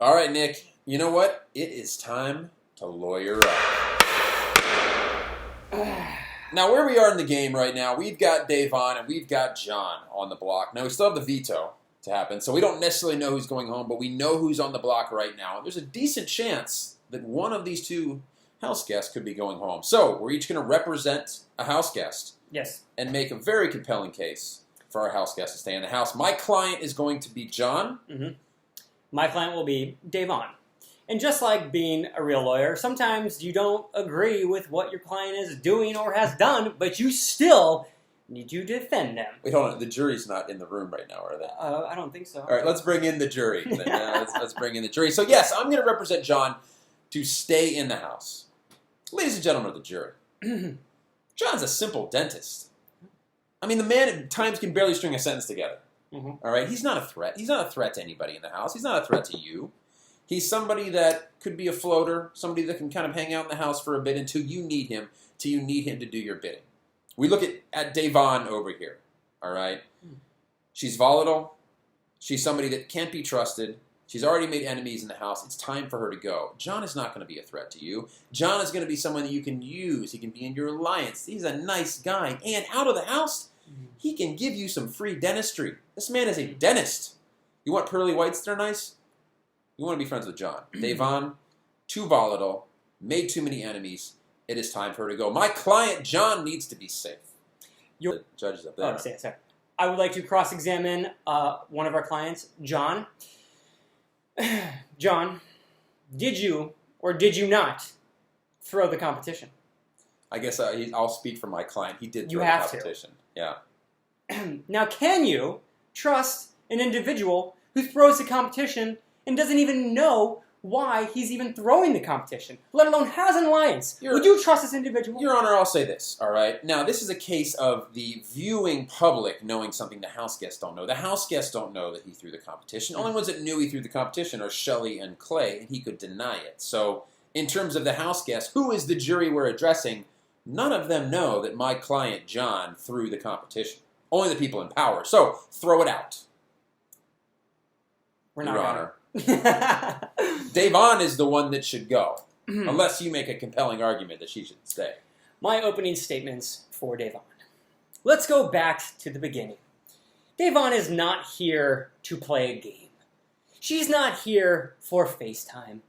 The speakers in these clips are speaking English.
All right, Nick. You know what? It is time to lawyer up. Now, where we are in the game right now, we've got Davon and we've got John on the block. Now, we still have the veto to happen, so we don't necessarily know who's going home, but we know who's on the block right now. There's a decent chance that one of these two house guests could be going home. So, we're each going to represent a house guest. Yes. And make a very compelling case for our house guest to stay in the house. My client is going to be John. Mm-hmm. My client will be Davon. And just like being a real lawyer, sometimes you don't agree with what your client is doing or has done, but you still need to defend them. Wait, hold on. The jury's not in the room right now, are they? I don't think so. All right, let's bring in the jury. Let's bring in the jury. So, yes, I'm going to represent John to stay in the house. Ladies and gentlemen of the jury, John's a simple dentist. I mean, the man at times can barely string a sentence together. Mm-hmm. All right? He's not a threat. He's not a threat to anybody in the house. He's not a threat to you. He's somebody that could be a floater, somebody that can kind of hang out in the house for a bit until you need him, to do your bidding. We look at Davon over here, all right? She's volatile. She's somebody that can't be trusted. She's already made enemies in the house. It's time for her to go. John is not going to be a threat to you. John is going to be someone that you can use. He can be in your alliance. He's a nice guy. And out of the house, he can give you some free dentistry. This man is a dentist. You want pearly whites that are nice? You want to be friends with John. Davon, too volatile, made too many enemies. It is time for her to go. My client, John, needs to be safe. The judge is up there. Oh, sorry. I would like to cross-examine one of our clients, John. John, did you or did you not throw the competition? I guess I'll speak for my client. He did throw the competition. Yeah. Now, can you trust an individual who throws the competition and doesn't even know why he's even throwing the competition, let alone has an alliance? Would you trust this individual? Your Honor, I'll say this, all right? Now, this is a case of the viewing public knowing something the house guests don't know. The house guests don't know that he threw the competition. Only ones that knew he threw the competition are Shelley and Clay, and he could deny it. So, in terms of the house guests, who is the jury we're addressing? None of them know that my client, John, threw the competition. Only the people in power. So, throw it out. We're not, Your Honor. Davon is the one that should go, unless you make a compelling argument that she should stay. My opening statements for Davon. Let's go back to the beginning. Davon is not here to play a game. She's not here for FaceTime.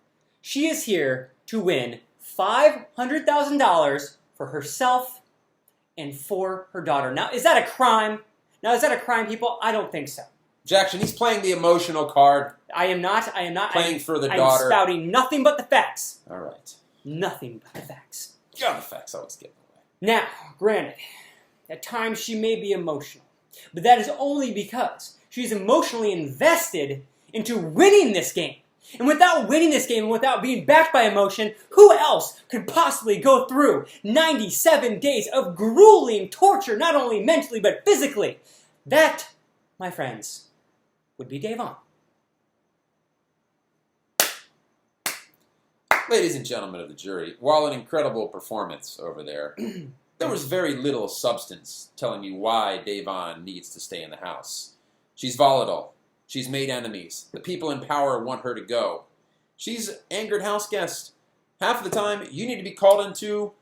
She is here to win $500,000 for herself and for her daughter. Now, is that a crime? People? I don't think so. Jackson, he's playing the emotional card. I am not. Playing for the daughter. I'm spouting nothing but the facts. All right. Nothing but the facts. God, the facts always get in the way. Now, granted, at times she may be emotional, but that is only because she's emotionally invested into winning this game. And without winning this game, and without being backed by emotion, who else could possibly go through 97 days of grueling torture, not only mentally, but physically? That, my friends, would be Davon. Ladies and gentlemen of the jury, while an incredible performance over there, there was very little substance telling me why Davon needs to stay in the house. She's volatile. She's made enemies. The people in power want her to go. She's an angered house guest. Half of the time, you need to be called into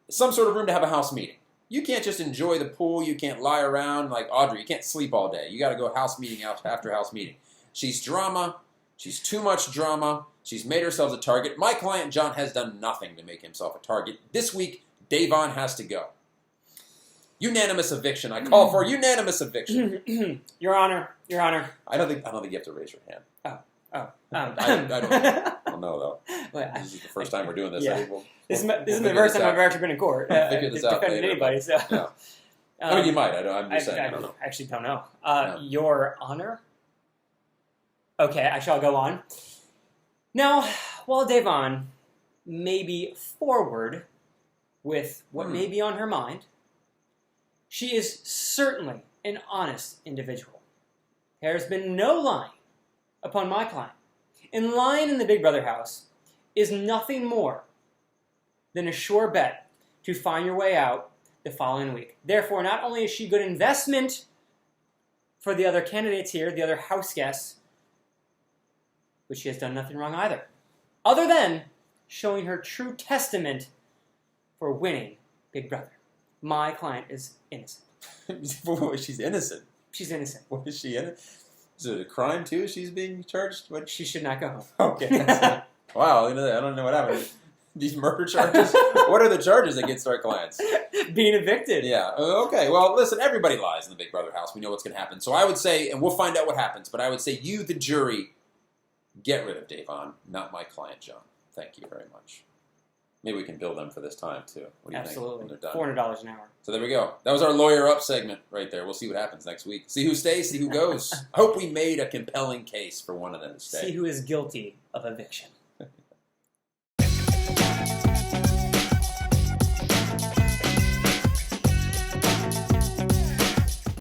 some sort of room to have a house meeting. You can't just enjoy the pool. You can't lie around like Audrey. You can't sleep all day. You got to go house meeting after house meeting. She's drama. She's too much drama. She's made herself a target. My client, John, has done nothing to make himself a target. This week, Davon has to go. Unanimous eviction. I call for unanimous eviction. Your Honor. I don't think you have to raise your hand. I don't know, though. This is the first time we're doing this. Yeah. This is the first time I've actually been in court. Figure this out defending later, anybody. So. Yeah. I mean, you might. I'm just saying. I don't know. I actually don't know. Your Honor? Okay, I shall go on. Now, while Davon may be forward with what may be on her mind, she is certainly an honest individual. There has been no lying upon my client. And lying in the Big Brother house is nothing more than a sure bet to find your way out the following week. Therefore, not only is she good investment for the other candidates here, the other house guests, which she has done nothing wrong either, other than showing her true testament for winning Big Brother. My client is innocent. She's innocent. She's innocent. What is she in? Is it a crime too? She's being charged. What? She should not go home. Okay. Wow. I don't know what happened. These murder charges. What are the charges against our clients? Being evicted. Yeah. Okay. Well, listen. Everybody lies in the Big Brother house. We know what's going to happen. So I would say, and we'll find out what happens. But I would say, you, the jury, get rid of Davon, not my client, John. Thank you very much. Maybe we can bill them for this time too. What do you Absolutely. think? $400 an hour. So there we go. That was our lawyer up segment right there. We'll see what happens next week. See who stays, see who goes. I hope we made a compelling case for one of them to stay. See who is guilty of eviction.